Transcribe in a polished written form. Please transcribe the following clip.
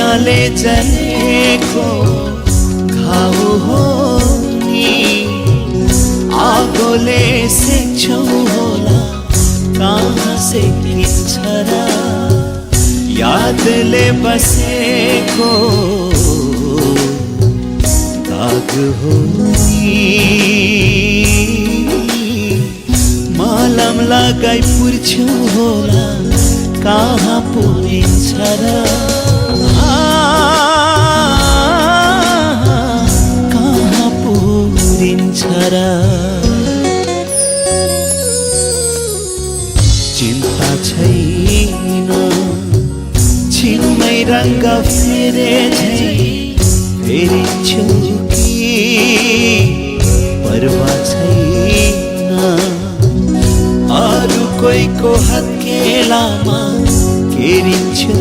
धुवाले जलेको घाउ हो नि आगोले सेक्छौ होला कहाँ सेकिन्छ र यादले बसेको दाग हो नि मलम लगाई पुर्छु होला कहाँ पुरिन्छ र कहाँ पुरिन्छ र चिन्ता छैन छिनमै रंग फेरे झै फेरिन्छु कि परवाह छैन अरू कोहीको हत्केलामा केरिन्छु